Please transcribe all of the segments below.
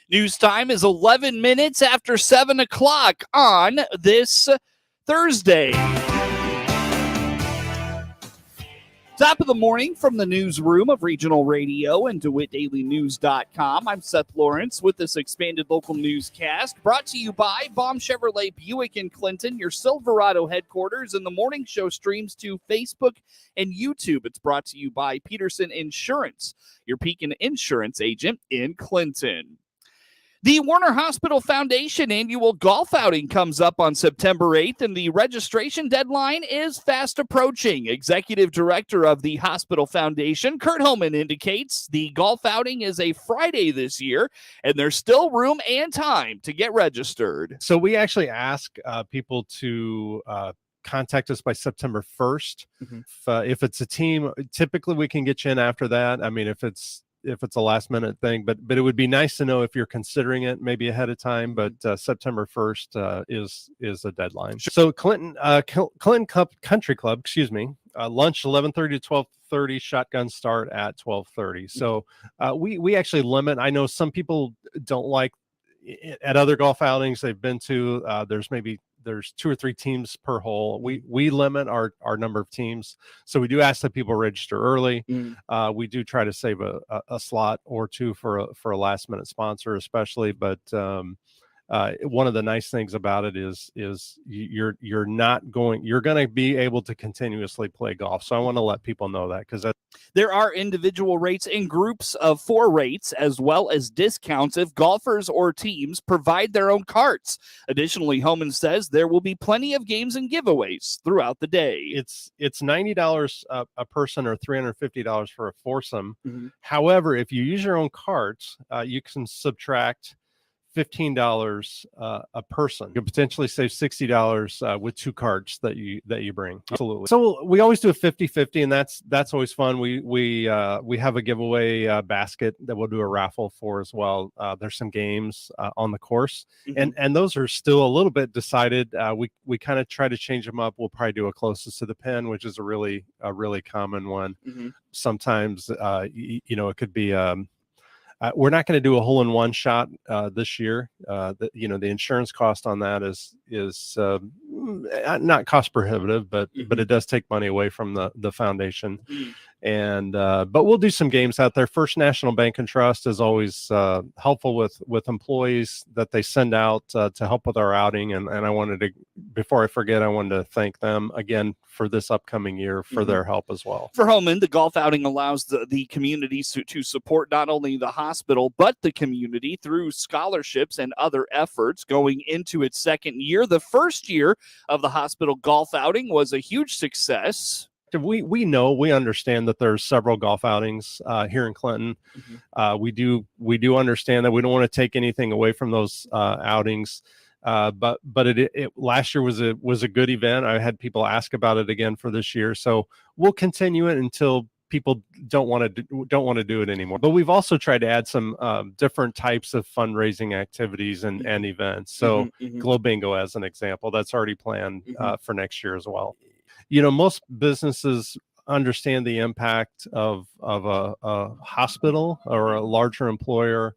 News time is 11 minutes after 7 o'clock on this Thursday. Top of the morning from the newsroom of Regional Radio and DeWittDailyNews.com. I'm Seth Lawrence with this expanded local newscast brought to you by Baum Chevrolet Buick in Clinton, your Silverado headquarters, and the morning show streams to Facebook and YouTube. It's brought to you by Peterson Insurance, your Pekin insurance agent in Clinton. The Warner Hospital Foundation annual golf outing comes up on September 8th, and the registration deadline is fast approaching. Executive Director of the Hospital Foundation, Kurt Homan, indicates the golf outing is a Friday this year, and there's still room and time to get registered. So we actually ask people to contact us by September 1st. If it's a team, typically we can get you in after that. I mean, if it's a last minute thing, but it would be nice to know if you're considering it maybe ahead of time, but September 1st is a deadline. So Clinton Country Club, lunch 11:30 to 12:30, shotgun start at 12:30. So we actually limit. I know some people don't like at other golf outings they've been to, there's 2 or 3 teams per hole. We limit our number of teams. So we do ask that people register early. We do try to save a slot or two for a last minute sponsor, especially. But one of the nice things about it is you're going to be able to continuously play golf. So I want to let people know that, because there are individual rates in groups of 4 rates, as well as discounts if golfers or teams provide their own carts. Additionally, Homan says there will be plenty of games and giveaways throughout the day. It's $90 a person, or $350 for a foursome. However, if you use your own carts, you can subtract $15 a person. You could potentially save $60 with 2 carts that you bring. Absolutely. So we always do a 50-50, and that's always fun. We have a giveaway basket that we'll do a raffle for as well. There's some games on the course, and those are still a little bit decided. We kind of try to change them up. We'll probably do a closest to the pin, which is a really common one. Sometimes it could be we're not going to do a hole-in-one shot this year. The insurance cost on that is not cost prohibitive, but it does take money away from the foundation. And but we'll do some games out there. First National Bank and Trust is always helpful with employees that they send out to help with our outing. And I wanted to, before I forget, I wanted to thank them again for this upcoming year for their help as well. For Homan, the golf outing allows the community to support not only the hospital, but the community through scholarships and other efforts going into its second year. The first year of the hospital golf outing was a huge success. We understand that there's several golf outings here in Clinton. We do understand that we don't want to take anything away from those outings. But it last year was a good event. I had people ask about it again for this year, so we'll continue it until people don't want to do it anymore. But we've also tried to add some different types of fundraising activities and events. So Glow Bingo, as an example, that's already planned for next year as well. Most businesses understand the impact of a hospital or a larger employer,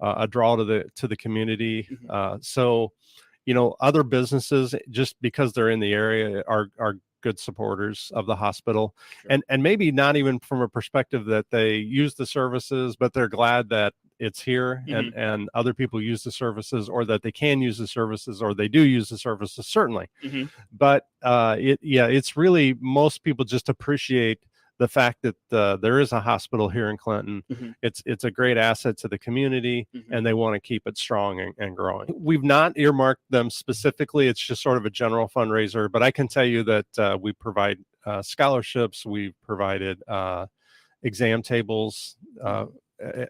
a draw to the community. So other businesses, just because they're in the area, are good supporters of the hospital. And maybe not even from a perspective that they use the services, but they're glad that it's here and other people use the services, or that they can use the services, or they do use the services, certainly. But it's really, most people just appreciate the fact that there is a hospital here in Clinton. It's a great asset to the community, and they want to keep it strong and growing. We've not earmarked them specifically. It's just sort of a general fundraiser, but I can tell you that we provide scholarships. We've provided exam tables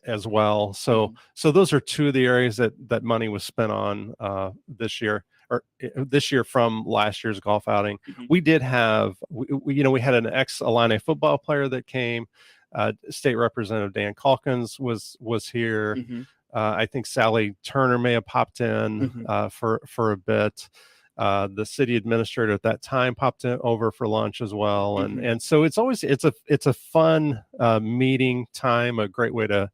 as well. So those are 2 of the areas that money was spent on this year from last year's golf outing. We did have, we had an ex-Illini football player that came. State Representative Dan Calkins was here. I think Sally Turner may have popped in for a bit. The city administrator at that time popped over for lunch as well. And so it's a fun meeting time, a great way to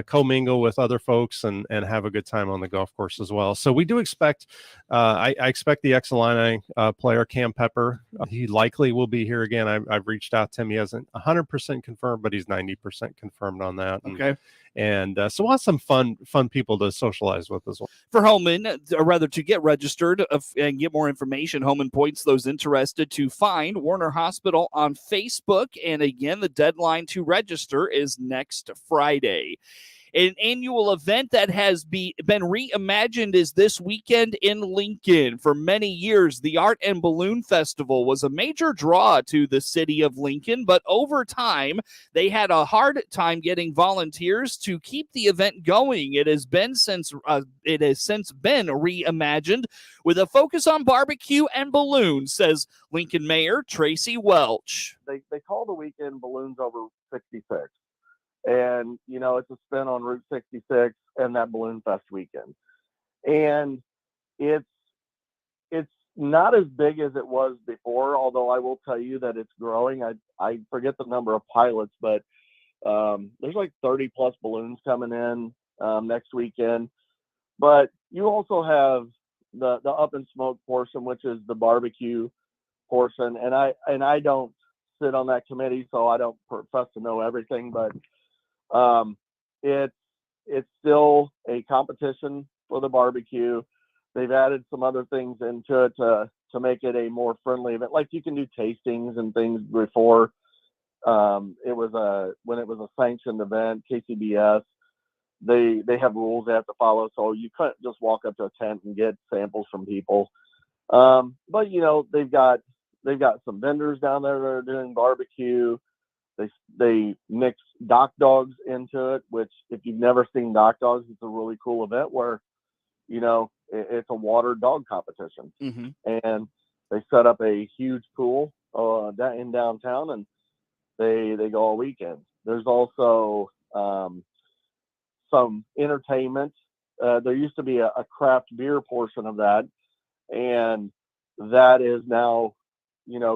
commingle with other folks and have a good time on the golf course as well. So we do expect, I expect the Ex-Illini player Cam Pepper. He likely will be here again. I've reached out to him. He hasn't 100% confirmed, but he's 90% confirmed on that. Okay. And so we'll have some fun people to socialize with as well. For Holman, or rather to get registered and get more information, Holman points those interested to find Warner Hospital on Facebook. And again, the deadline to register is next Friday. An annual event that has been reimagined is this weekend in Lincoln. For many years, the Art and Balloon Festival was a major draw to the city of Lincoln, but over time, they had a hard time getting volunteers to keep the event going. It has since been reimagined with a focus on barbecue and balloons, says Lincoln Mayor Tracy Welch. They call the weekend Balloons Over 66. And, it's a spin on Route 66 and that Balloon Fest weekend. And it's not as big as it was before, although I will tell you that it's growing. I forget the number of pilots, but there's like 30 plus balloons coming in next weekend. But you also have the Up in Smoke portion, which is the barbecue portion. And I don't sit on that committee, so I don't profess to know everything, but it's still a competition for the barbecue. They've added some other things into it to make it a more friendly event. Like you can do tastings and things before. When it was a sanctioned event, KCBS, they have rules they have to follow. So you couldn't just walk up to a tent and get samples from people. But they've got some vendors down there that are doing barbecue. They mix dock dogs into it, which if you've never seen dock dogs, it's a really cool event where, it's a water dog competition. Mm-hmm. And they set up a huge pool in downtown, and they go all weekend. There's also some entertainment. There used to be a craft beer portion of that, and that is now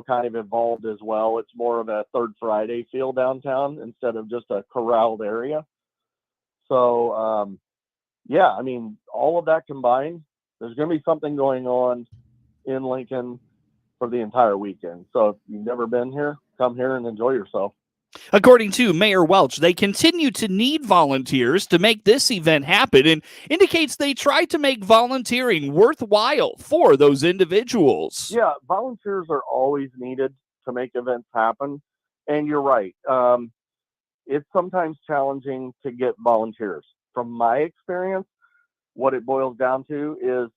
kind of evolved as well. It's more of a Third Friday feel downtown instead of just a corralled area. So, all of that combined, there's going to be something going on in Lincoln for the entire weekend. So if you've never been here, come here and enjoy yourself. According to Mayor Welch, they continue to need volunteers to make this event happen and indicates they try to make volunteering worthwhile for those individuals. Yeah, volunteers are always needed to make events happen. And you're right. It's sometimes challenging to get volunteers. From my experience, what it boils down to is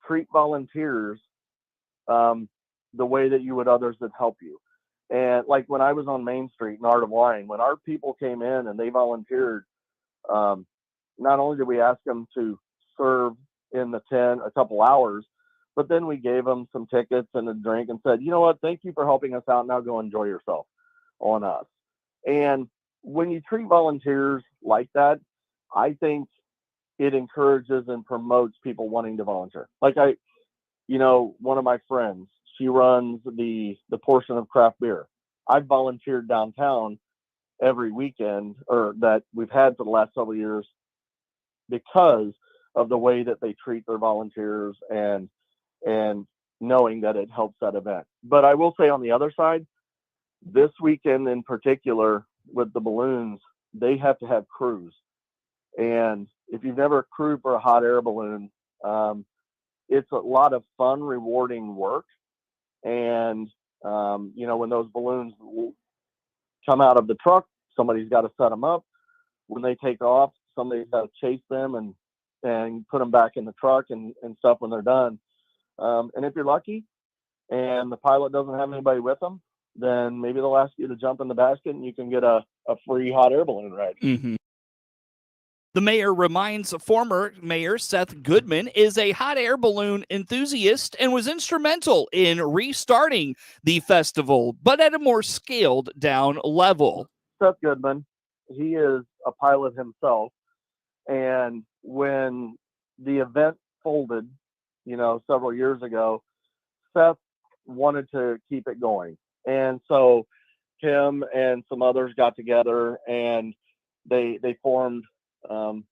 treat volunteers the way that you would others that help you. And like when I was on Main Street in Art of Wine, when our people came in and they volunteered, not only did we ask them to serve in the tent a couple hours, but then we gave them some tickets and a drink and said, you know what, thank you for helping us out. Now go enjoy yourself on us. And when you treat volunteers like that, I think it encourages and promotes people wanting to volunteer. Like one of my friends, she runs the portion of craft beer. I've volunteered downtown every weekend, or that we've had for the last several years, because of the way that they treat their volunteers and knowing that it helps that event. But I will say on the other side, this weekend in particular with the balloons, they have to have crews. And if you've never crewed for a hot air balloon, it's a lot of fun, rewarding work. And, when those balloons come out of the truck, somebody's got to set them up. When they take off, somebody's got to chase them and put them back in the truck and stuff when they're done. And if you're lucky and the pilot doesn't have anybody with them, then maybe they'll ask you to jump in the basket and you can get a free hot air balloon ride. Mm-hmm. The mayor reminds former Mayor Seth Goodman is a hot air balloon enthusiast and was instrumental in restarting the festival, but at a more scaled down level. Seth Goodman, he is a pilot himself. And when the event folded, several years ago, Seth wanted to keep it going. And so him and some others got together and they formed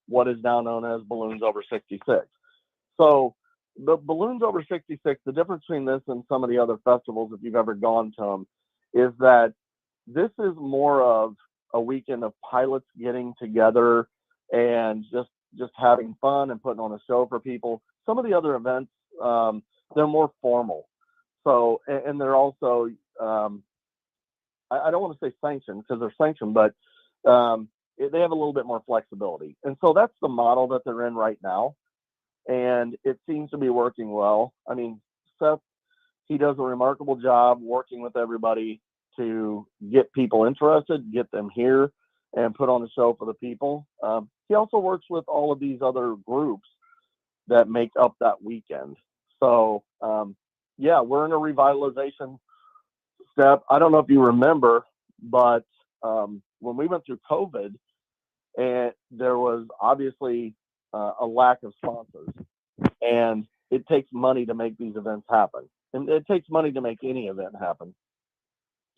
what is now known as Balloons Over 66. So the Balloons Over 66, the difference between this and some of the other festivals, if you've ever gone to them, is that this is more of a weekend of pilots getting together and just having fun and putting on a show for people. Some of the other events, they're more formal. So, and they're also, I don't want to say sanctioned because they're sanctioned, but they have a little bit more flexibility. And so that's the model that they're in right now. And it seems to be working well. I mean, Sept, he does a remarkable job working with everybody to get people interested, get them here, and put on a show for the people. He also works with all of these other groups that make up that weekend. So, yeah, we're in a revitalization step. I don't know if you remember, but when we went through COVID, and there was obviously a lack of sponsors, and it takes money to make these events happen, and it takes money to make any event happen.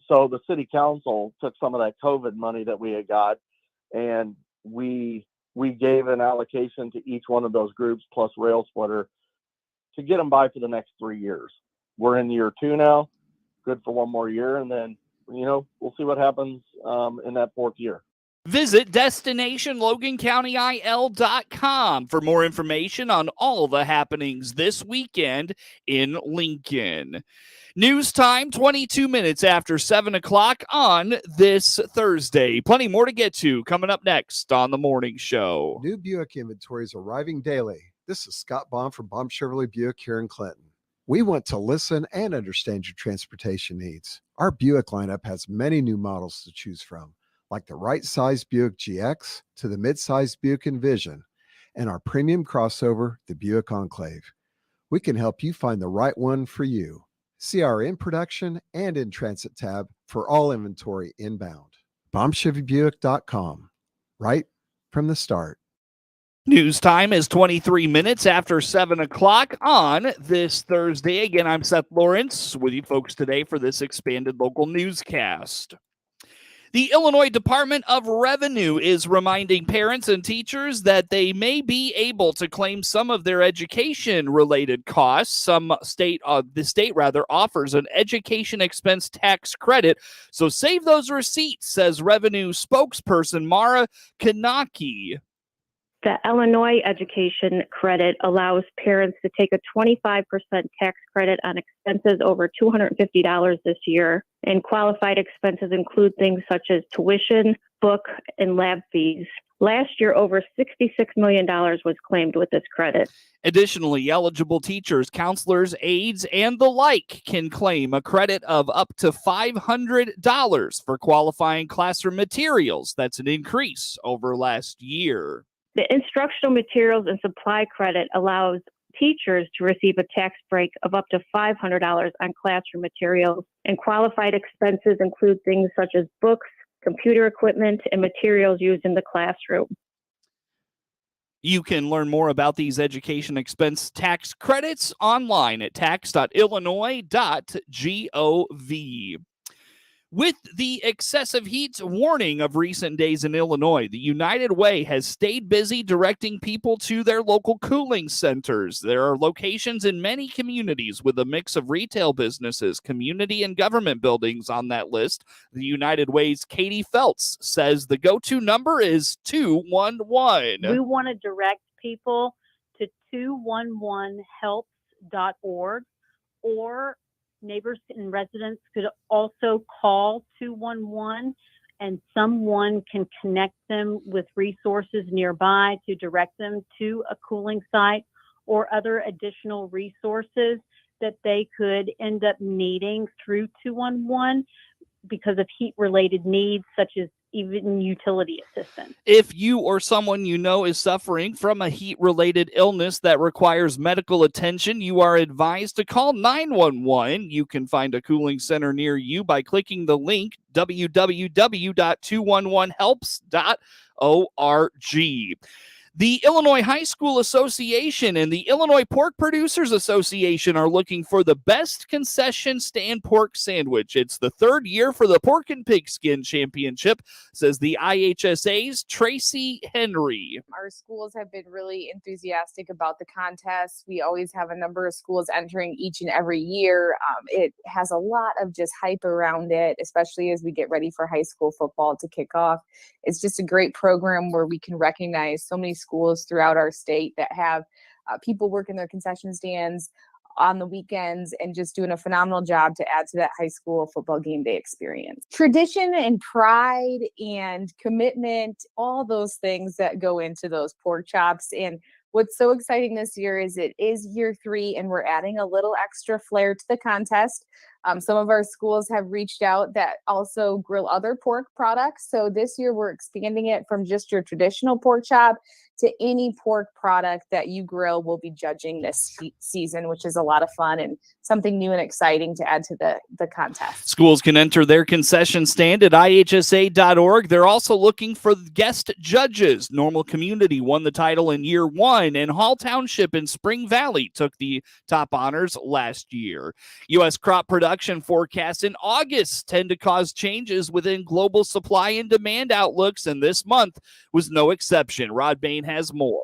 So the city council took some of that COVID money that we had got, and we gave an allocation to each one of those groups plus Rail Splitter to get them by for the next 3 years. We're in year 2 now, good for 1 more year, and then we'll see what happens in that 4th year. Visit DestinationLoganCountyIL.com for more information on all the happenings this weekend in Lincoln. News time, 22 minutes after 7 o'clock on this Thursday. Plenty more to get to coming up next on the morning show. New Buick inventory is arriving daily. This is Scott Baum from Baum Chevrolet Buick here in Clinton. We want to listen and understand your transportation needs. Our Buick lineup has many new models to choose from, like the right-size Buick GX to the mid-size Buick Envision, and our premium crossover, the Buick Enclave. We can help you find the right one for you. See our in production and in transit tab for all inventory inbound. BaumChevyBuick.com. Right from the start. News time is 23 minutes after 7 o'clock on this Thursday. Again, I'm Seth Lawrence with you folks today for this expanded local newscast. The Illinois Department of Revenue is reminding parents and teachers that they may be able to claim some of their education-related costs. The state offers an education expense tax credit, so save those receipts, says Revenue spokesperson Mara Kanaki. The Illinois education credit allows parents to take a 25% tax credit on expenses over $250 this year, and qualified expenses include things such as tuition, book, and lab fees. Last year, over $66 million was claimed with this credit. Additionally, eligible teachers, counselors, aides, and the like can claim a credit of up to $500 for qualifying classroom materials. That's an increase over last year. The instructional materials and supply credit allows teachers to receive a tax break of up to $500 on classroom materials, and qualified expenses include things such as books, computer equipment, and materials used in the classroom. You can learn more about these education expense tax credits online at tax.illinois.gov. With the excessive heat warning of recent days in Illinois, the United Way has stayed busy directing people to their local cooling centers. There are locations in many communities with a mix of retail businesses, community and government buildings on that list. The United Way's Katie Feltz says the go-to number is 211. We want to direct people to 211helps.org, or neighbors and residents could also call 211, and someone can connect them with resources nearby to direct them to a cooling site or other additional resources that they could end up needing through 211 because of heat-related needs, such as even utility assistance. If you or someone you know is suffering from a heat-related illness that requires medical attention, you are advised to call 911. You can find a cooling center near you by clicking the link www.211helps.org. The Illinois High School Association and the Illinois Pork Producers Association are looking for the best concession stand pork sandwich. It's the third year for the Pork and Pigskin Championship, says the IHSA's Tracy Henry. Our schools have been really enthusiastic about the contest. We always have a number of schools entering each and every year. It has a lot of just hype around it, especially as we get ready for high school football to kick off. It's just a great program where we can recognize so many schools throughout our state that have people working their concession stands on the weekends and just doing a phenomenal job to add to that high school football game day experience. Tradition and pride and commitment, all those things that go into those pork chops. And what's so exciting this year is it is year 3 and we're adding a little extra flair to the contest. Some of our schools have reached out that also grill other pork products. So this year we're expanding it from just your traditional pork chop to any pork product that you grill. Will be judging this season, which is a lot of fun and something new and exciting to add to the contest. Schools can enter their concession stand at ihsa.org. They're also looking for guest judges. Normal Community won the title in year 1, and Hall Township in Spring Valley took the top honors last year. U.S. crop production forecasts in August tend to cause changes within global supply and demand outlooks, and this month was no exception. Rod Bain has more.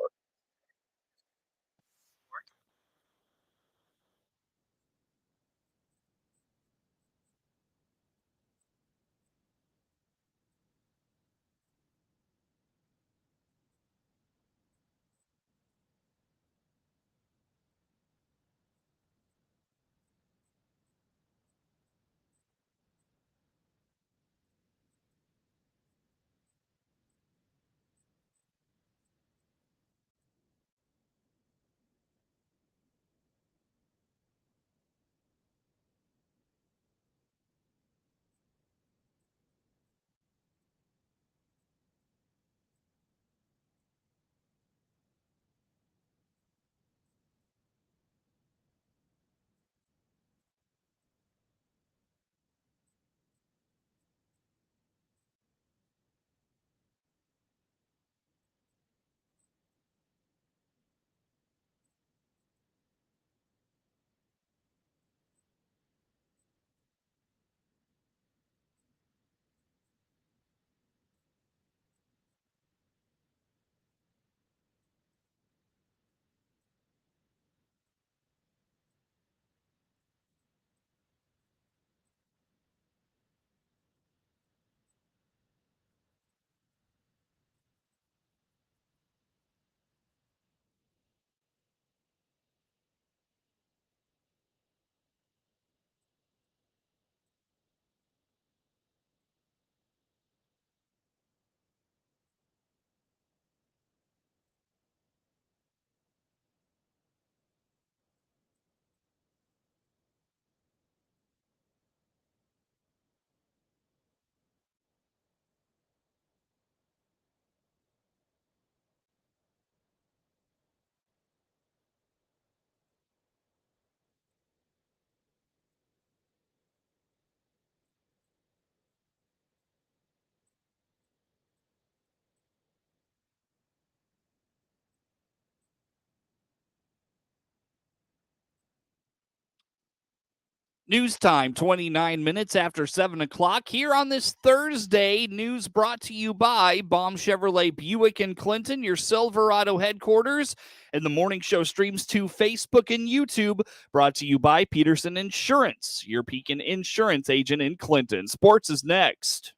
News time, 29 minutes after 7 o'clock here on this Thursday. News brought to you by Baum Chevrolet Buick in Clinton, your Silverado headquarters. And the morning show streams to Facebook and YouTube, brought to you by Peterson Insurance, your Pekin insurance agent in Clinton. Sports is next.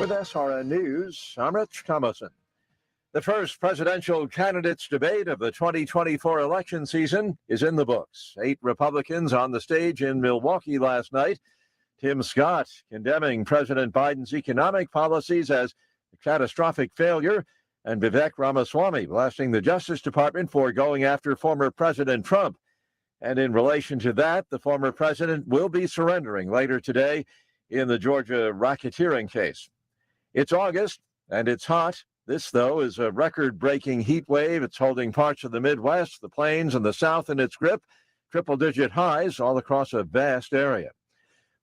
With SRN News, I'm Rich Thomason. The first presidential candidates debate of the 2024 election season is in the books. 8 Republicans on the stage in Milwaukee last night. Tim Scott condemning President Biden's economic policies as a catastrophic failure, and Vivek Ramaswamy blasting the Justice Department for going after former President Trump. And in relation to that, the former president will be surrendering later today in the Georgia racketeering case. It's August, and it's hot. This, though, is a record-breaking heat wave. It's holding parts of the Midwest, the Plains, and the South in its grip. Triple-digit highs all across a vast area.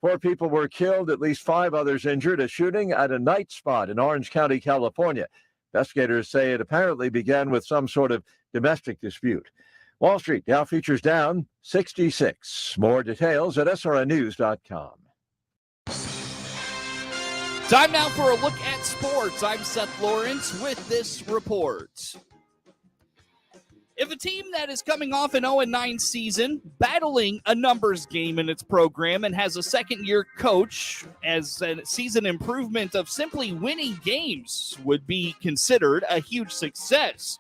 4 people were killed, at least 5 others injured. A shooting at a night spot in Orange County, California. Investigators say it apparently began with some sort of domestic dispute. Wall Street Dow futures down 66. More details at srnnews.com. Time now for a look at sports. I'm Seth Lawrence with this report. If a team that is coming off an 0-9 season, battling a numbers game in its program, and has a second-year coach as a season improvement of simply winning games would be considered a huge success.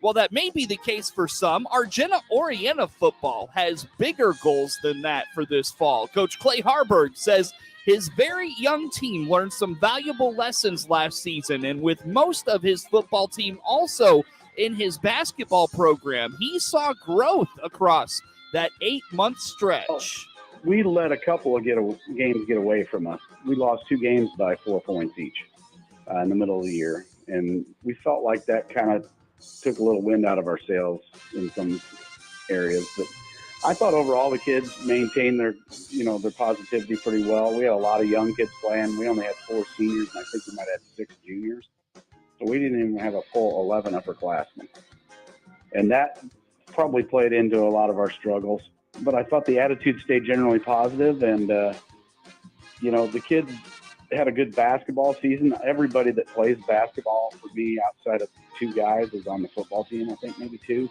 While that may be the case for some, Argenta-Oreana football has bigger goals than that for this fall. Coach Clay Harburg says his very young team learned some valuable lessons last season, and with most of his football team also in his basketball program, he saw growth across that 8-month stretch. We let a couple of games get away from us. We lost 2 games by 4 points each in the middle of the year, and we felt like that kind of took a little wind out of our sails in some areas. But I thought overall the kids maintained their positivity pretty well. We had a lot of young kids playing. We only had 4 seniors, and I think we might have 6 juniors. So we didn't even have a full 11 upperclassmen. And that probably played into a lot of our struggles. But I thought the attitude stayed generally positive, and, the kids had a good basketball season. Everybody that plays basketball for me outside of 2 guys is on the football team, I think maybe 2.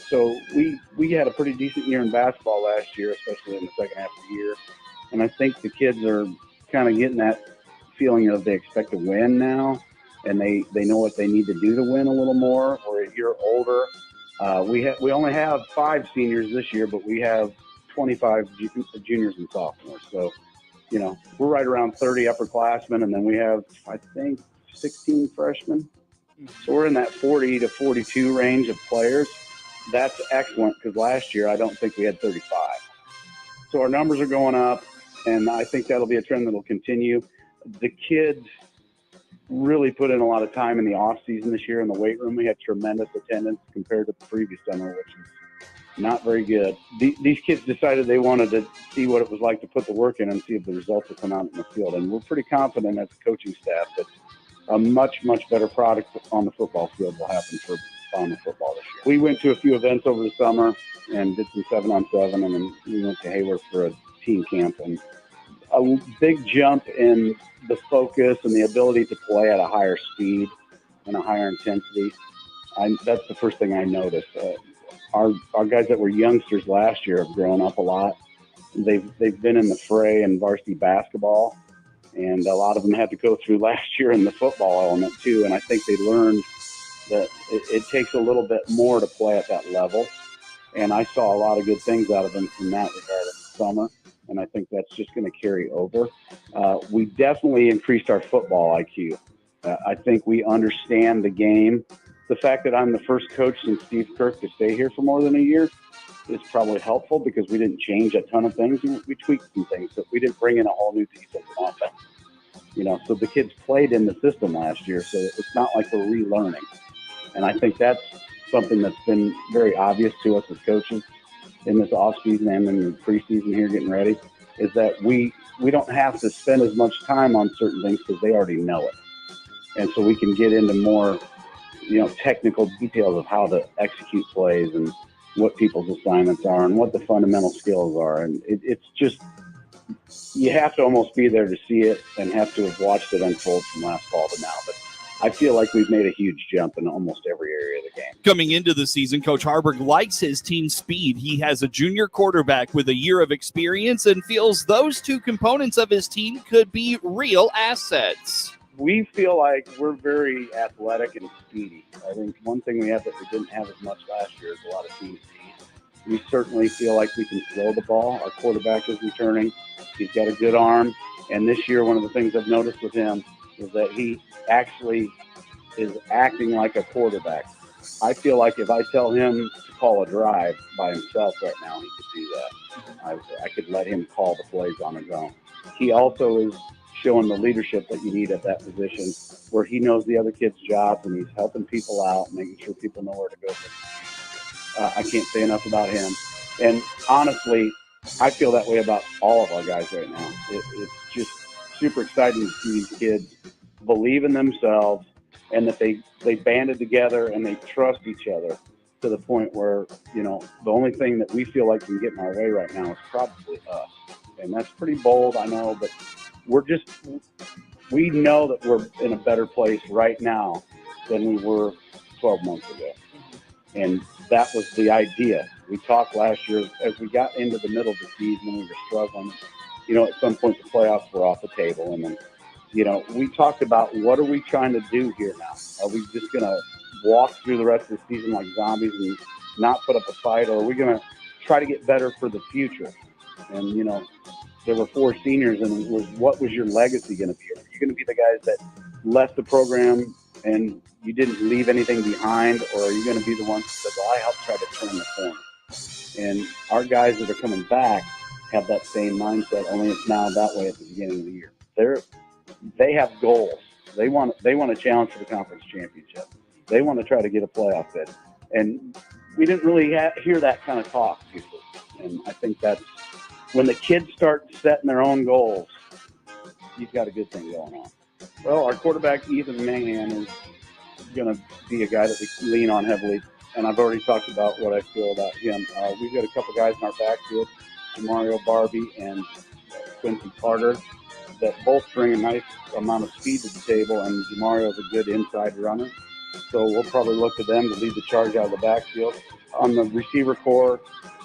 So we had a pretty decent year in basketball last year, especially in the second half of the year. And I think the kids are kind of getting that feeling of they expect to win now, and they know what they need to do to win a little more. We're a year older. We only have 5 seniors this year, but we have 25 juniors and sophomores. So, we're right around 30 upperclassmen, and then we have, I think, 16 freshmen. So we're in that 40 to 42 range of players. That's excellent, because last year I don't think we had 35. So our numbers are going up, and I think that'll be a trend that'll continue. The kids really put in a lot of time in the off season this year in the weight room. We had tremendous attendance compared to the previous summer, which is not very good. These kids decided they wanted to see what it was like to put the work in and see if the results would come out in the field. And we're pretty confident as a coaching staff that a much, much better product on the football field will happen for Bomber football this year. We went to a few events over the summer and did some 7-on-7, and then we went to Hayward for a team camp. And a big jump in the focus and the ability to play at a higher speed and a higher intensity. That's the first thing I noticed. Our guys that were youngsters last year have grown up a lot. They've been in the fray in varsity basketball, and a lot of them had to go through last year in the football element too. And I think they learned that it takes a little bit more to play at that level. And I saw a lot of good things out of them from that regard in the summer. And I think that's just going to carry over. We definitely increased our football IQ. I think we understand the game. The fact that I'm the first coach since Steve Kirk to stay here for more than a year is probably helpful, because we didn't change a ton of things. We tweaked some things, but we didn't bring in a whole new defense and offense. So the kids played in the system last year, so it's not like we're relearning. And I think that's something that's been very obvious to us as coaches in this offseason and in the preseason here getting ready, is that we don't have to spend as much time on certain things because they already know it. And so we can get into more, technical details of how to execute plays and what people's assignments are and what the fundamental skills are. And it's just, you have to almost be there to see it and have to have watched it unfold from last fall to now. But I feel like we've made a huge jump in almost every area of the game. Coming into the season, Coach Harburg likes his team's speed. He has a junior quarterback with a year of experience and feels those 2 components of his team could be real assets. We feel like we're very athletic and speedy. I think one thing we have that we didn't have as much last year is a lot of team speed. We certainly feel like we can throw the ball. Our quarterback is returning. He's got a good arm. And this year, one of the things I've noticed with him is that he actually is acting like a quarterback. I feel like if I tell him to call a drive by himself right now, he could do that. I could let him call the plays on his own. He also is showing the leadership that you need at that position, where he knows the other kids' jobs and he's helping people out, making sure people know where to go. I can't say enough about him. And honestly, I feel that way about all of our guys right now. It's just super exciting to see these kids believe in themselves and that they banded together and they trust each other to the point where, the only thing that we feel like can get in our way right now is probably us. And that's pretty bold, I know, but we know that we're in a better place right now than we were 12 months ago. And that was the idea. We talked last year as we got into the middle of the season and we were struggling. At some point the playoffs were off the table. And then, we talked about what are we trying to do here now? Are we just going to walk through the rest of the season like zombies and not put up a fight? Or are we going to try to get better for the future? And, there were 4 seniors, and what was your legacy going to be? Are you going to be the guys that left the program and you didn't leave anything behind, or are you going to be the ones that said, well, I helped try to turn the corner? And our guys that are coming back have that same mindset, only it's now that way at the beginning of the year. They have goals. They want a challenge for the conference championship. They want to try to get a playoff bid. And we didn't really hear that kind of talk before. And I think that's when the kids start setting their own goals, you've got a good thing going on. Well, our quarterback, Ethan Mahan, is going to be a guy that we lean on heavily. And I've already talked about what I feel about him. We've got a couple guys in our backfield, Mario Barbie and Quincy Carter, that both bring a nice amount of speed to the table, and Jamario's a good inside runner. So we'll probably look to them to lead the charge out of the backfield. On the receiver core,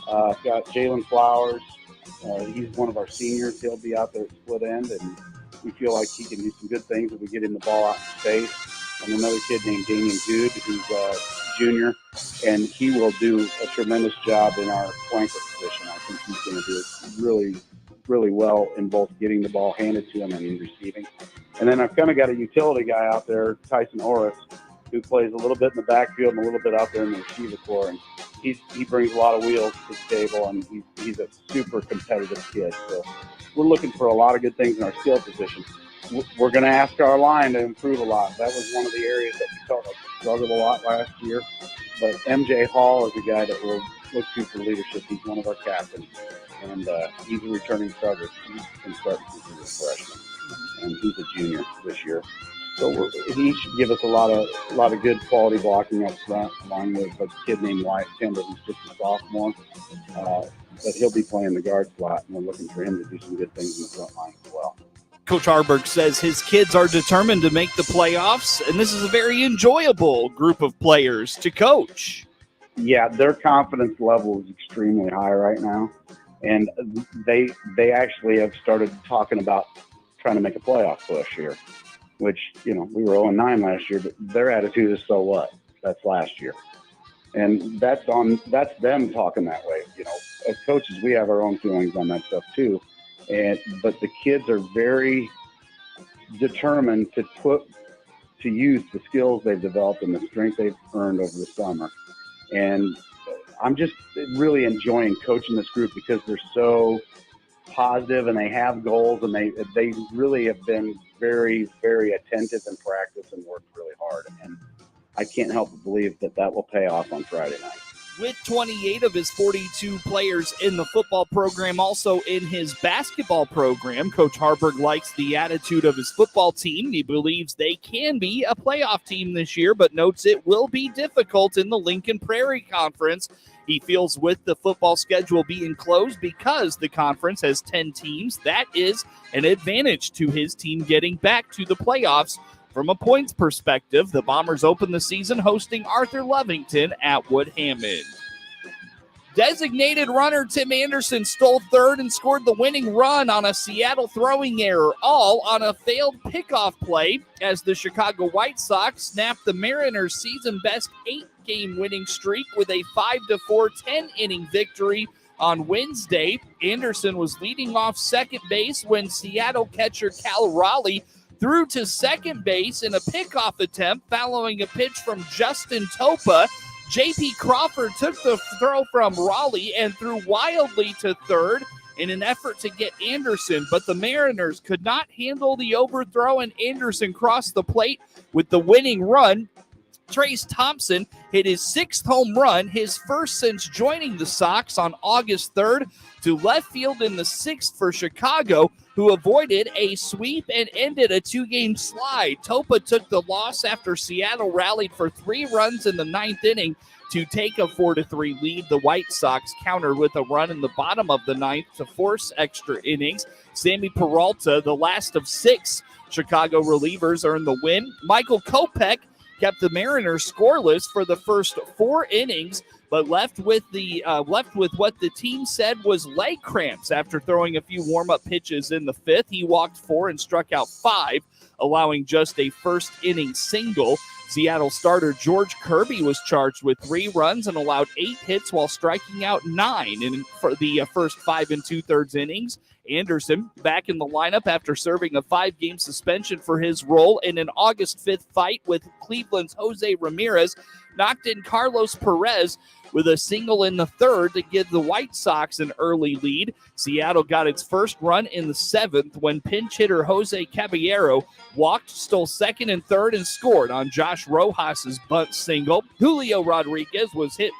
got Jalen Flowers. He's one of our seniors. He'll be out there at split end, and we feel like he can do some good things if we get him the ball out in space. And another kid named Damian Good, who's a junior, and he will do a tremendous job in our flanker position. I think he's going to do it really, really well in both getting the ball handed to him and in receiving. And then I've kind of got a utility guy out there, Tyson Orris, who plays a little bit in the backfield and a little bit out there in the receiver core. And he brings a lot of wheels to the table, and he's a super competitive kid. So we're looking for a lot of good things in our skill position. We're going to ask our line to improve a lot. That was one of the areas that we felt like we struggled a lot last year. But MJ Hall is a guy that we'll look to for leadership. He's one of our captains, and he's a returning starter. He's been starting since he was a freshman, and he's a junior this year. So he should give us a lot of good quality blocking up front, along with a kid named Wyatt Timber, who's just a sophomore. But he'll be playing the guard slot, and we're looking for him to do some good things in the front line as well. Coach Harburg says his kids are determined to make the playoffs, and this is a very enjoyable group of players to coach. Yeah, their confidence level is extremely high right now, and they actually have started talking about trying to make a playoff push here, which, we were 0-9 last year, but their attitude is, so what? That's last year. And that's them talking that way. As coaches, we have our own feelings on that stuff too. But the kids are very determined to use the skills they've developed and the strength they've earned over the summer. And I'm just really enjoying coaching this group because they're so positive and they have goals, and they really have been very, very attentive in practice and worked really hard. And I can't help but believe that will pay off on Friday night. With 28 of his 42 players in the football program, also in his basketball program, Coach Harburg likes the attitude of his football team. He believes they can be a playoff team this year, but notes it will be difficult in the Lincoln Prairie Conference. He feels with the football schedule being closed because the conference has 10 teams, that is an advantage to his team getting back to the playoffs. From a points perspective, the Bombers open the season hosting Arthur Lovington at Wood Hammond. Designated runner Tim Anderson stole third and scored the winning run on a Seattle throwing error, all on a failed pickoff play as the Chicago White Sox snapped the Mariners' season-best 8-game winning streak with a 5-4 10-inning victory on Wednesday. Anderson was leading off second base when Seattle catcher Cal Raleigh threw to second base in a pickoff attempt following a pitch from Justin Topa. J.P. Crawford took the throw from Raleigh and threw wildly to third in an effort to get Anderson, but the Mariners could not handle the overthrow, and Anderson crossed the plate with the winning run. Trace Thompson hit his 6th home run, his first since joining the Sox on August 3rd, to left field in the 6th for Chicago, who avoided a sweep and ended a 2-game slide. Topa took the loss after Seattle rallied for 3 runs in the 9th inning to take a 4-3 lead. The White Sox countered with a run in the bottom of the 9th to force extra innings. Sammy Peralta, the last of 6 Chicago relievers, earned the win. Michael Kopech kept the Mariners scoreless for the first 4 innings, but left with what the team said was leg cramps after throwing a few warm-up pitches in the 5th. He walked 4 and struck out 5, allowing just a first-inning single. Seattle starter George Kirby was charged with 3 runs and allowed 8 hits while striking out 9 in for the first 5 2/3 innings. Anderson back in the lineup after serving a 5-game suspension for his role in an August 5th fight with Cleveland's Jose Ramirez, knocked in Carlos Perez with a single in the 3rd to give the White Sox an early lead. Seattle got its first run in the 7th when pinch hitter Jose Caballero walked, stole 2nd and 3rd, and scored on Josh Rojas's bunt single. Julio Rodriguez was hit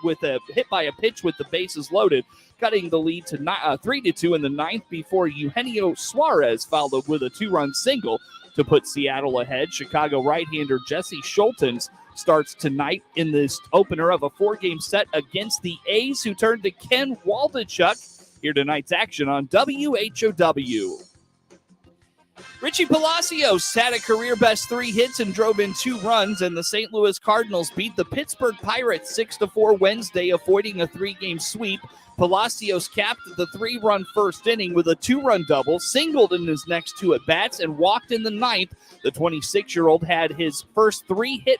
by a pitch with the bases loaded, cutting the lead to 3-2 in the 9th before Eugenio Suarez followed with a 2-run single to put Seattle ahead. Chicago right-hander Jesse Schultens starts tonight in this opener of a 4-game set against the A's, who turned to Ken Waldichuk. Here tonight's action on WHOW. Richie Palacios had a career-best 3 hits and drove in 2 runs, and the St. Louis Cardinals beat the Pittsburgh Pirates 6-4 Wednesday, avoiding a 3-game sweep. Palacios capped the 3-run first inning with a 2-run double, singled in his next 2 at-bats, and walked in the 9th. The 26-year-old had his first 3-hit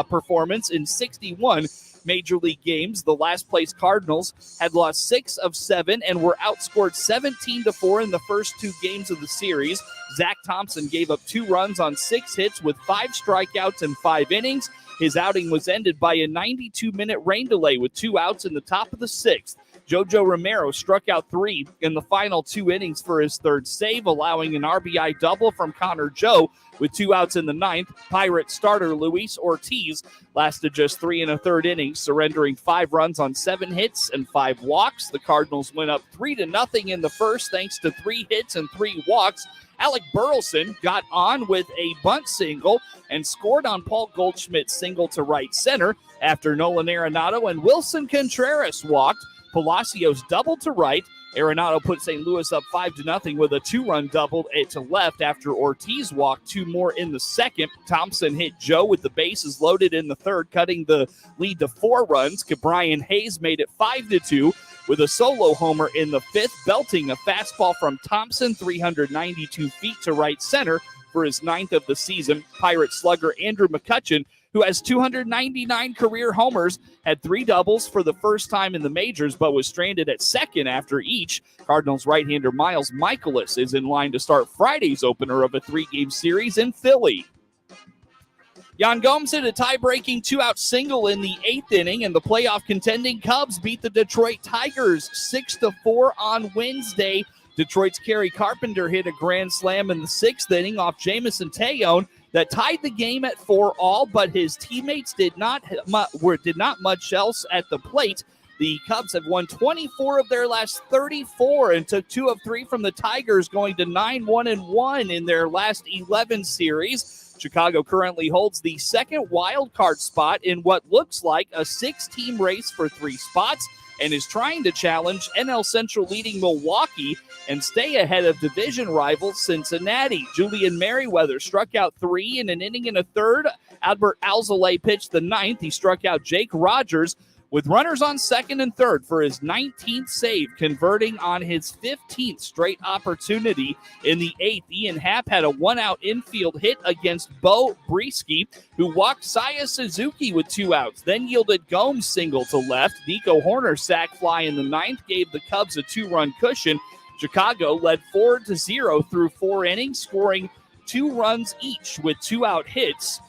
performance in 61 Major League games. The last-place Cardinals had lost 6 of 7 and were outscored 17-4 in the first 2 games of the series. Zach Thompson gave up 2 runs on 6 hits with 5 strikeouts in 5 innings. His outing was ended by a 92-minute rain delay with 2 outs in the top of the 6th. Jojo Romero struck out 3 in the final 2 innings for his 3rd save, allowing an RBI double from Connor Joe with 2 outs in the 9th. Pirate starter Luis Ortiz lasted just 3 1/3 innings, surrendering 5 runs on 7 hits and 5 walks. The Cardinals went up 3-0 in the first thanks to 3 hits and 3 walks. Alec Burleson got on with a bunt single and scored on Paul Goldschmidt's single to right center after Nolan Arenado and Wilson Contreras walked. Palacios doubled to right. Arenado put St. Louis up 5-0 with a 2-run double to left after Ortiz walked 2 more in the 2nd. Thompson hit Joe with the bases loaded in the 3rd, cutting the lead to 4 runs. Brian Hayes made it 5-2 with a solo homer in the 5th, belting a fastball from Thompson 392 feet to right center for his 9th of the season. Pirate slugger Andrew McCutchen, who has 299 career homers, had 3 doubles for the first time in the majors, but was stranded at 2nd after each. Cardinals right-hander Miles Michaelis is in line to start Friday's opener of a 3-game series in Philly. Yan Gomes hit a tie-breaking 2-out single in the 8th inning, and the playoff contending Cubs beat the Detroit Tigers 6-4 on Wednesday. Detroit's Kerry Carpenter hit a grand slam in the 6th inning off Jamison Tejon that tied the game at 4-all, but his teammates did not much else at the plate. The Cubs have won 24 of their last 34 and took 2 of 3 from the Tigers, going to 9-1-1 in their last 11 series. Chicago currently holds the 2nd wild card spot in what looks like a 6-team race for 3 spots, and is trying to challenge NL Central leading Milwaukee and stay ahead of division rival Cincinnati. Julian Merriweather struck out 3 in an inning and a 3rd. Albert Alzolay pitched the 9th. He struck out Jake Rogers with runners on 2nd and 3rd for his 19th save, converting on his 15th straight opportunity. In the 8th, Ian Happ had a 1-out infield hit against Bo Brieske, who walked Saya Suzuki with 2 outs, then yielded Gomes single to left. Nico Horner sac fly in the 9th gave the Cubs a 2-run cushion. Chicago led 4-0 through 4 innings, scoring 2 runs each with 2-out hits.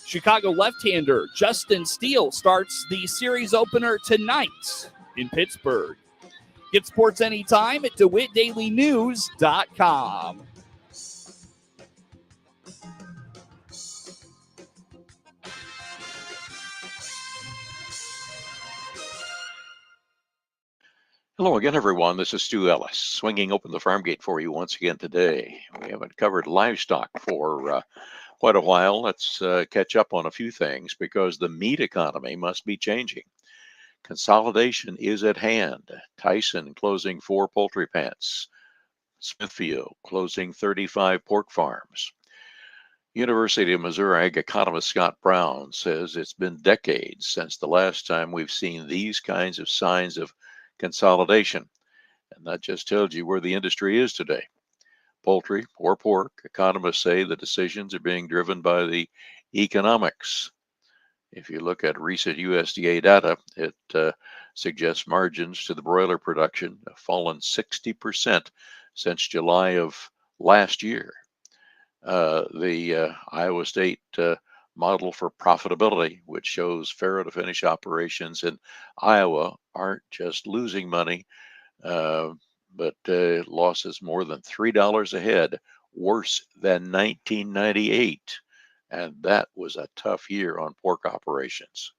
Chicago left-hander Justin Steele starts the series opener tonight in Pittsburgh. Get sports anytime at DeWittDailyNews.com. Hello again, everyone. This is Stu Ellis, swinging open the farm gate for you once again today. We haven't covered livestock for quite a while. Let's catch up on a few things because the meat economy must be changing. Consolidation is at hand. Tyson closing 4 poultry plants. Smithfield closing 35 pork farms. University of Missouri ag economist Scott Brown says it's been decades since the last time we've seen these kinds of signs of consolidation. And that just tells you where the industry is today. Poultry or pork, economists say the decisions are being driven by the economics. If you look at recent USDA data, it suggests margins to the broiler production have fallen 60% since July of last year. The Iowa State model for profitability, which shows farrow to finish operations in Iowa, aren't just losing money, but losses more than $3 a head, worse than 1998. And that was a tough year on pork operations.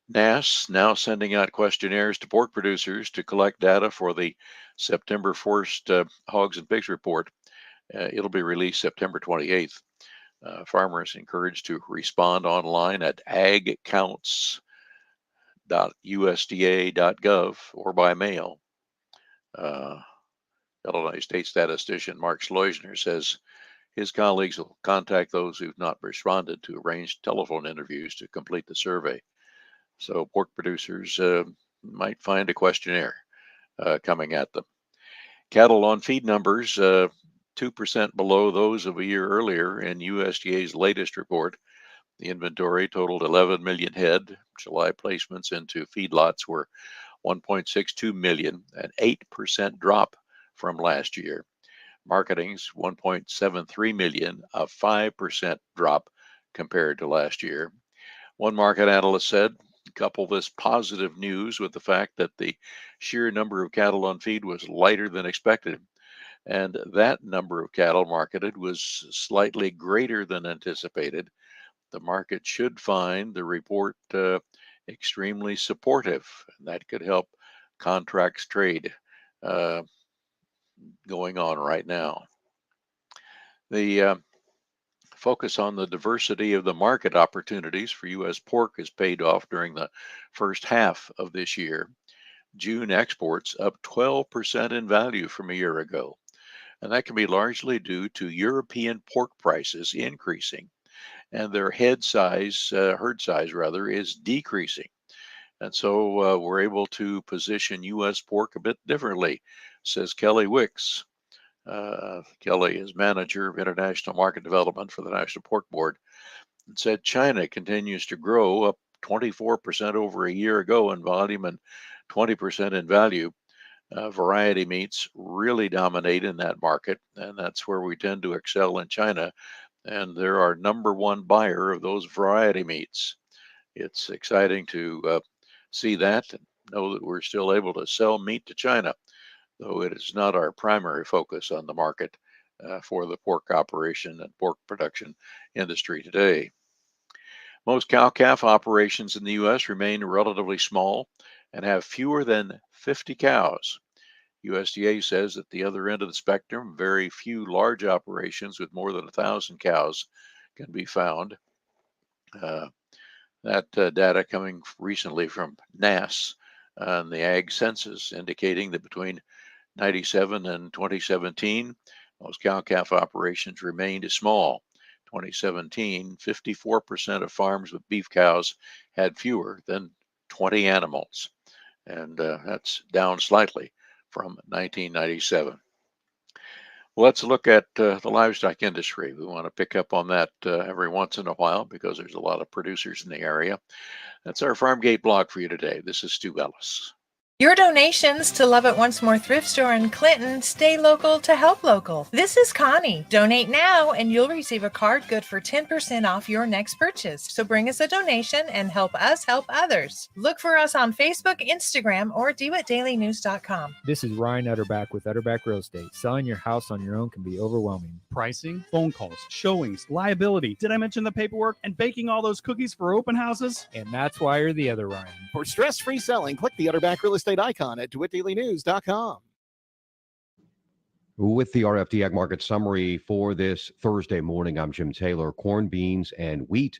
NASS now sending out questionnaires to pork producers to collect data for the September 1st Hogs and Pigs report. It'll be released September 28th. Farmers encouraged to respond online at agcounts.usda.gov or by mail. Illinois State statistician Mark Schleusner says his colleagues will contact those who've not responded to arrange telephone interviews to complete the survey. So pork producers might find a questionnaire coming at them. Cattle on feed numbers 2% below those of a year earlier in USDA's latest report. The inventory totaled 11 million head. July placements into feedlots were 1.62 million, an 8% drop from last year. Marketing's 1.73 million, a 5% drop compared to last year. One market analyst said, couple this positive news with the fact that the sheer number of cattle on feed was lighter than expected, and that number of cattle marketed was slightly greater than anticipated. The market should find the report extremely supportive, and that could help contracts trade going on right now. The focus on the diversity of the market opportunities for U.S. pork has paid off during the first half of this year. June exports up 12% in value from a year ago. And that can be largely due to European pork prices increasing, and their herd size is decreasing. And so we're able to position U.S. pork a bit differently, says Kelly Wicks. Kelly is manager of international market development for the National Pork Board, and said China continues to grow, up 24% over a year ago in volume and 20% in value. Variety meats really dominate in that market, and that's where we tend to excel in China. And they're our number one buyer of those variety meats. It's exciting to see that and know that we're still able to sell meat to China, though it is not our primary focus on the market for the pork operation and pork production industry today. Most cow-calf operations in the U.S. remain relatively small and have fewer than 50 cows. USDA says at the other end of the spectrum, very few large operations with more than 1,000 cows can be found. That data coming recently from NASS and the Ag Census, indicating that between 1997 and 2017, most cow-calf operations remained small. 2017, 54% of farms with beef cows had fewer than 20 animals, and that's down slightly from 1997. Well, let's look at the livestock industry. We want to pick up on that every once in a while because there's a lot of producers in the area. That's our Farm Gate blog for you today. This is Stu Ellis. Your donations to Love It Once More Thrift Store in Clinton stay local to help local. This is Connie. Donate now and you'll receive a card good for 10% off your next purchase. So bring us a donation and help us help others. Look for us on Facebook, Instagram, or DeWittDailyNews.com. This is Ryan Utterback with Utterback Real Estate. Selling your house on your own can be overwhelming. Pricing, phone calls, showings, liability. Did I mention the paperwork and baking all those cookies for open houses? And that's why you're the other Ryan. For stress-free selling, click the Utterback Real Estate estate icon at DeWittDailyNews.com. With the RFD Ag Market Summary for this Thursday morning, I'm Jim Taylor. Corn, beans, and wheat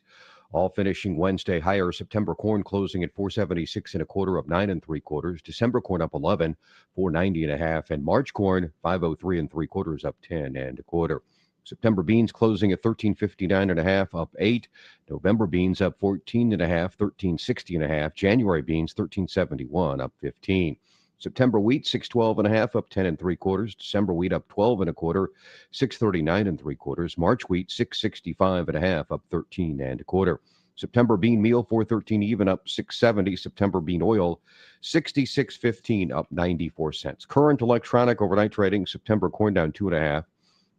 all finishing Wednesday higher. September corn closing at 476 1/4, up 9 3/4. December corn up 11, 490 1/2, and March corn 503 3/4, up 10 1/4. September beans closing at 1359 1/2, up 8. November beans up 14 1/2, 1360 1/2. January beans 1371, up 15. September wheat 612 1/2, up 10 3/4. December wheat up 12 1/4, 639 3/4. March wheat 665 1/2, up 13 1/4. September bean meal 413 even, up 670. September bean oil 66.15, up 94 cents. Current electronic overnight trading: September corn down 2 1/2.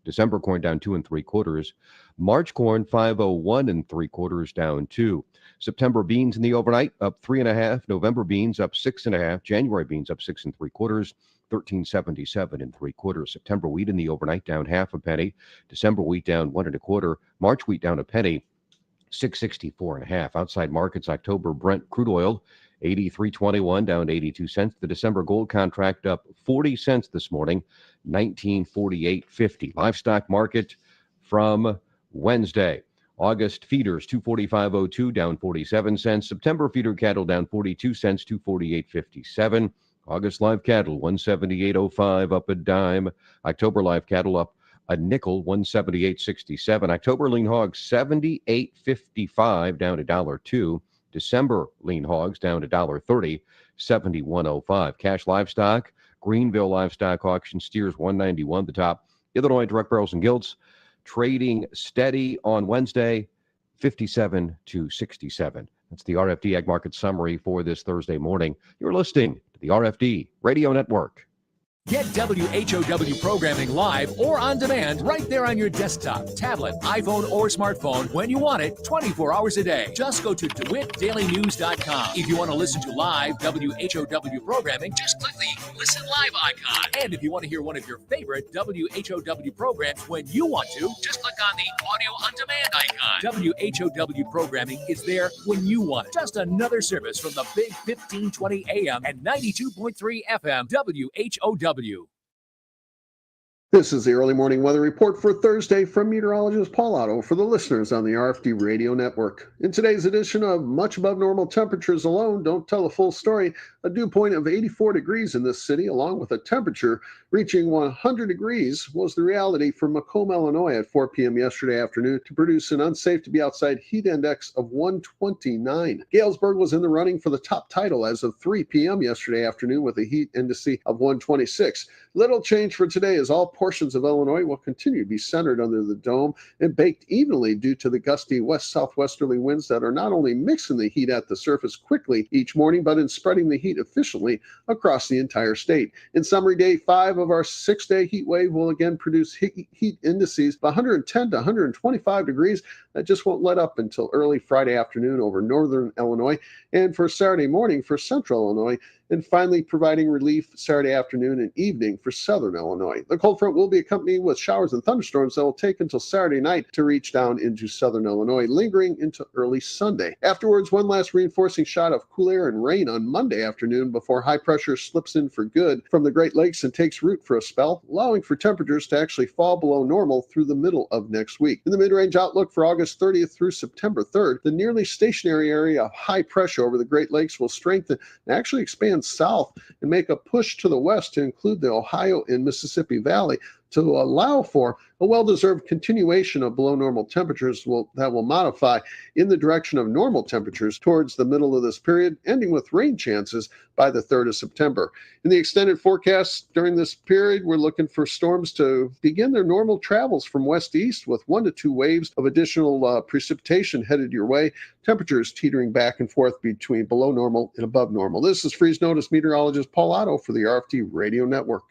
December corn down 2 3/4. March corn 501 3/4, down 2. September beans in the overnight up 3 1/2. November beans up 6 1/2. January beans up 6 3/4, 1377 3/4. September wheat in the overnight down 1/2 penny. December wheat down 1 1/4. March wheat down a penny, 664 1/2. Outside markets: October Brent crude oil 83.21, down 82 cents. The December gold contract up 40 cents this morning, 1948.50. Livestock market from Wednesday: August feeders 245.02, down 47 cents. September feeder cattle down 42 cents, 248.57. August live cattle 178.05, up a dime. October live cattle up a nickel, 178.67. October lean hogs 78.55, down $1.02. December lean hogs down $1.30, 71.05. Cash livestock: Greenville livestock auction steers 191 the top. Illinois direct barrels and gilts trading steady on Wednesday, 57 to 67. That's the RFD Ag Market Summary for this Thursday morning. You're listening to the RFD Radio Network. Get WHOW programming live or on demand right there on your desktop, tablet, iPhone, or smartphone when you want it, 24 hours a day. Just go to DeWittDailyNews.com. If you want to listen to live WHOW programming, just click the Listen Live icon. And if you want to hear one of your favorite WHOW programs when you want to, just click on the Audio on Demand icon. WHOW programming is there when you want it. Just another service from the big 1520 AM and 92.3 FM WHOW. This is the early morning weather report for Thursday from meteorologist Paul Otto for the listeners on the RFD Radio Network. In today's edition of Much Above Normal Temperatures Alone Don't Tell the Full Story, a dew point of 84 degrees in this city, along with a temperature reaching 100 degrees, was the reality for Macomb, Illinois at 4 p.m. yesterday afternoon to produce an unsafe to be outside heat index of 129. Galesburg was in the running for the top title as of 3 p.m. yesterday afternoon with a heat index of 126. Little change for today as all portions of Illinois will continue to be centered under the dome and baked evenly due to the gusty west-southwesterly winds that are not only mixing the heat at the surface quickly each morning, but in spreading the heat efficiently across the entire state. In summary, day 5 of our 6-day heat wave will again produce heat indices of 110 to 125 degrees. That just won't let up until early Friday afternoon over northern Illinois and for Saturday morning for central Illinois, and finally providing relief Saturday afternoon and evening for southern Illinois. The cold front will be accompanied with showers and thunderstorms that will take until Saturday night to reach down into southern Illinois, lingering into early Sunday. Afterwards, one last reinforcing shot of cool air and rain on Monday afternoon before high pressure slips in for good from the Great Lakes and takes root for a spell, allowing for temperatures to actually fall below normal through the middle of next week. In the mid-range outlook for August 30th through September 3rd, the nearly stationary area of high pressure over the Great Lakes will strengthen and actually expand south and make a push to the west to include the Ohio and Mississippi Valley to allow for a well-deserved continuation of below normal temperatures that will modify in the direction of normal temperatures towards the middle of this period, ending with rain chances by the 3rd of September. In the extended forecast during this period, we're looking for storms to begin their normal travels from west to east with 1 to 2 waves of additional precipitation headed your way. Temperatures teetering back and forth between below normal and above normal. This is Freeze Notice meteorologist Paul Otto for the RFD Radio Network.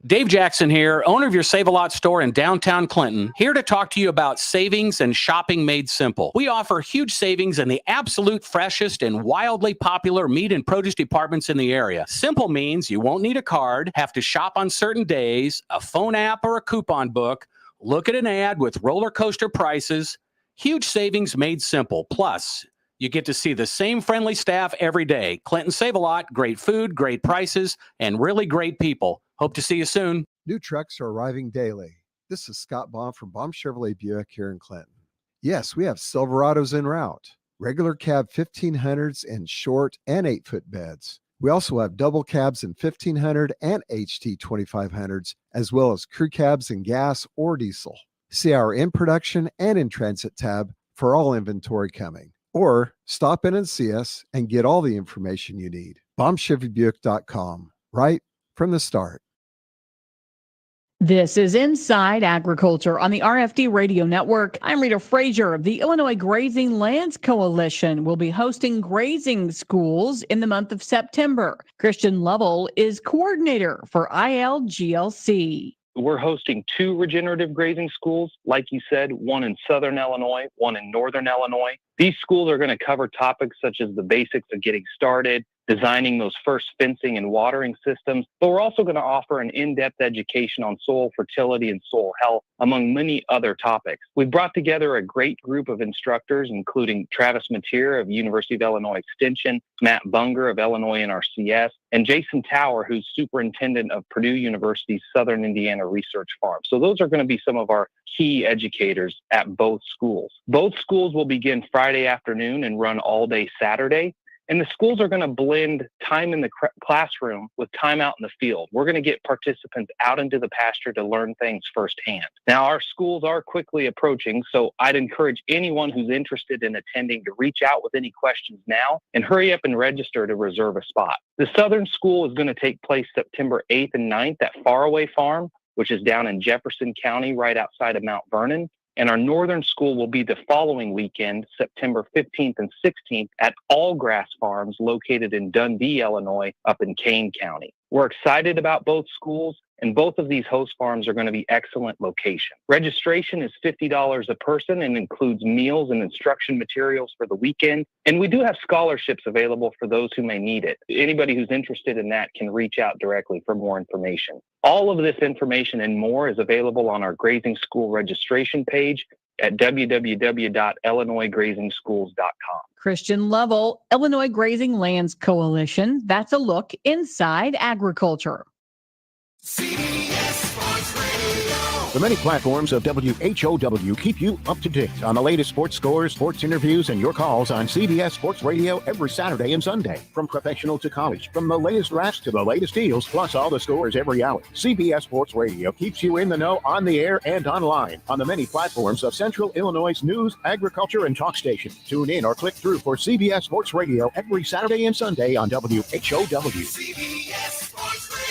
Dave Jackson here, owner of your Save-A-Lot store in downtown Clinton, here to talk to you about savings and shopping made simple. We offer huge savings in the absolute freshest and wildly popular meat and produce departments in the area. Simple means you won't need a card, have to shop on certain days, a phone app or a coupon book, look at an ad with roller coaster prices. Huge savings made simple. Plus, You get to see the same friendly staff every day. Clinton Save-A-Lot, great food, great prices, and really great people. Hope to see you soon. New trucks are arriving daily. This is Scott Baum from Baum Chevrolet Buick here in Clinton. Yes, we have Silverados en route, regular cab 1500s in short and 8-foot beds. We also have double cabs in 1500 and HT 2500s, as well as crew cabs in gas or diesel. See our in production and in transit tab for all inventory coming. Or stop in and see us and get all the information you need. BaumChevyBuick.com, right from the start. This is Inside Agriculture on the RFD Radio Network. I'm Rita Frazier of the Illinois Grazing Lands Coalition. We'll be hosting grazing schools in the month of September. Christian Lovell is coordinator for ILGLC. We're hosting 2 regenerative grazing schools, like you said, one in southern Illinois, one in northern Illinois. These schools are going to cover topics such as the basics of getting started, designing those first fencing and watering systems, but we're also going to offer an in-depth education on soil fertility and soil health, among many other topics. We've brought together a great group of instructors, including Travis Mateer of University of Illinois Extension, Matt Bunger of Illinois NRCS, and Jason Tower, who's superintendent of Purdue University's Southern Indiana Research Farm. So those are going to be some of our key educators at both schools. Both schools will begin Friday afternoon and run all day Saturday. And the schools are going to blend time in the classroom with time out in the field. We're going to get participants out into the pasture to learn things firsthand. Now, our schools are quickly approaching, so I'd encourage anyone who's interested in attending to reach out with any questions now and hurry up and register to reserve a spot. The Southern School is going to take place September 8th and 9th at Faraway Farm, which is down in Jefferson County, right outside of Mount Vernon. And our Northern School will be the following weekend, September 15th and 16th, at Allgrass Farms, located in Dundee, Illinois, up in Kane County. We're excited about both schools, and both of these host farms are going to be excellent locations. Registration is $50 a person and includes meals and instruction materials for the weekend. And we do have scholarships available for those who may need it. Anybody who's interested in that can reach out directly for more information. All of this information and more is available on our grazing school registration page at www.illinoisgrazingschools.com. Christian Lovell, Illinois Grazing Lands Coalition. That's a look inside agriculture. The many platforms of WHOW keep you up to date on the latest sports scores, sports interviews, and your calls on CBS Sports Radio every Saturday and Sunday. From professional to college, from the latest drafts to the latest deals, plus all the scores every hour. CBS Sports Radio keeps you in the know on the air and online on the many platforms of Central Illinois' news, agriculture, and talk station. Tune in or click through for CBS Sports Radio every Saturday and Sunday on WHOW. CBS Sports Radio.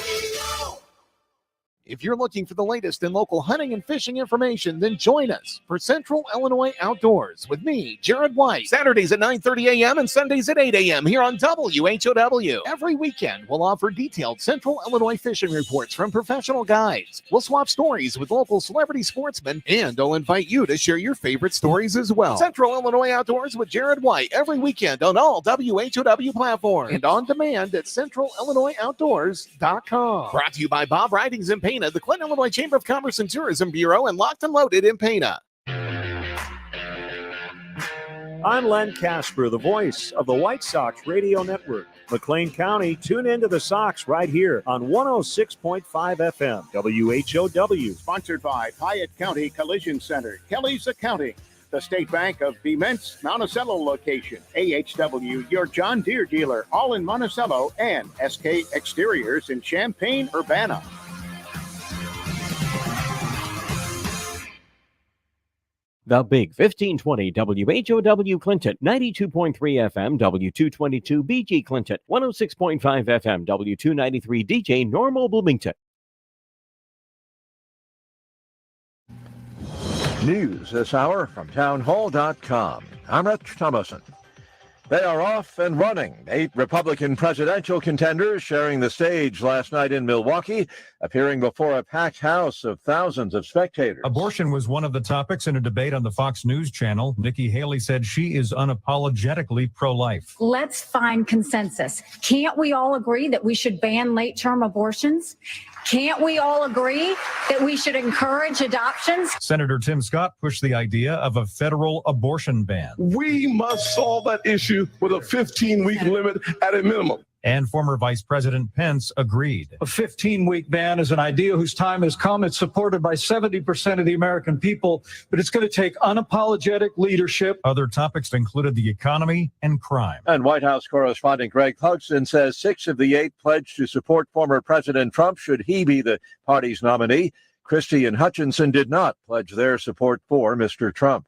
If you're looking for the latest in local hunting and fishing information, then join us for Central Illinois Outdoors with me, Jared White. Saturdays at 9:30 a.m. and Sundays at 8 a.m. here on WHOW. Every weekend, we'll offer detailed Central Illinois fishing reports from professional guides. We'll swap stories with local celebrity sportsmen, and I'll invite you to share your favorite stories as well. Central Illinois Outdoors with Jared White every weekend on all WHOW platforms and on demand at CentralIllinoisOutdoors.com. Brought to you by Bob Ridings in Pana, the Clinton, Illinois Chamber of Commerce and Tourism Bureau, and Locked and Loaded in Pana. I'm Len Casper, the voice of the White Sox Radio Network. McLean County, tune into the Sox right here on 106.5 FM, WHOW. Sponsored by Piatt County Collision Center, Kelly's Accounting, the State Bank of Bement's Monticello location, AHW, your John Deere dealer, all in Monticello, and SK Exteriors in Champaign-Urbana. The Big 1520 WHOW Clinton, 92.3 FM, W222 BG Clinton, 106.5 FM, W293 DJ Normal Bloomington. News this hour from townhall.com. I'm Rich Thomason. They are off and running. 8 Republican presidential contenders sharing the stage last night in Milwaukee, appearing before a packed house of thousands of spectators. Abortion was one of the topics in a debate on the Fox News channel. Nikki Haley said she is unapologetically pro-life. Let's find consensus. Can't we all agree that we should ban late-term abortions? Can't we all agree that we should encourage adoptions? Senator Tim Scott pushed the idea of a federal abortion ban. We must solve that issue with a 15-week limit at a minimum. And former Vice President Pence agreed. A 15-week ban is an idea whose time has come. It's supported by 70% of the American people, but it's going to take unapologetic leadership. Other topics included the economy and crime. And White House correspondent Greg Pugson says 6 of the 8 pledged to support former President Trump should he be the party's nominee. Christie and Hutchinson did not pledge their support for Mr. Trump.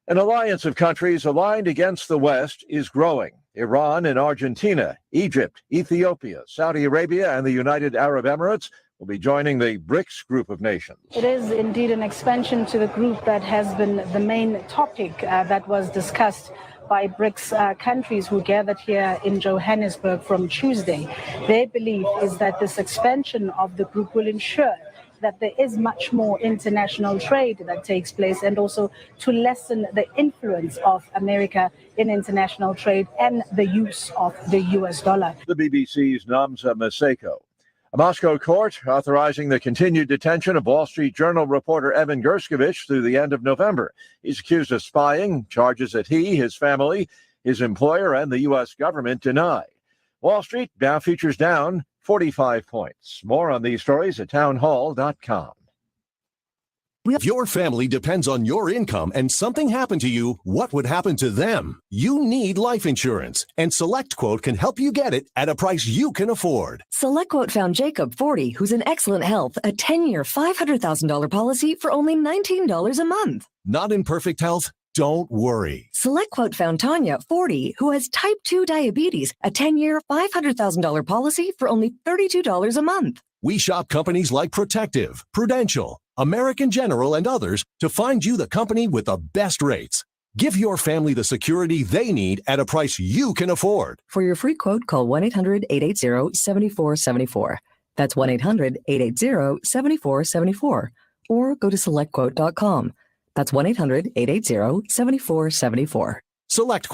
An alliance of countries aligned against the West is growing. Iran and Argentina, Egypt, Ethiopia, Saudi Arabia, and the United Arab Emirates will be joining the BRICS group of nations. It is indeed an expansion to the group that has been the main topic that was discussed by BRICS countries who gathered here in Johannesburg from Tuesday. Their belief is that this expansion of the group will ensure that there is much more international trade that takes place, and also to lessen the influence of America in international trade and the use of the US dollar. The BBC's Namza Maseko. A Moscow court authorizing the continued detention of Wall Street Journal reporter Evan Gershkovich through the end of November. He's accused of spying, charges that he, his family, his employer, and the U.S. government deny. Wall Street now features down 45 points. More on these stories at townhall.com. If your family depends on your income and something happened to you, what would happen to them? You need life insurance, and SelectQuote can help you get it at a price you can afford. SelectQuote found Jacob, 40, who's in excellent health, a 10-year, $500,000 policy for only $19 a month. Not in perfect health? Don't worry. SelectQuote found Tanya, 40, who has type 2 diabetes, a 10-year, $500,000 policy for only $32 a month. We shop companies like Protective, Prudential, American General, and others to find you the company with the best rates. Give your family the security they need at a price you can afford. For your free quote, call 1-800-880-7474. That's 1-800-880-7474. Or go to SelectQuote.com. That's 1-800-880-7474. SelectQuote.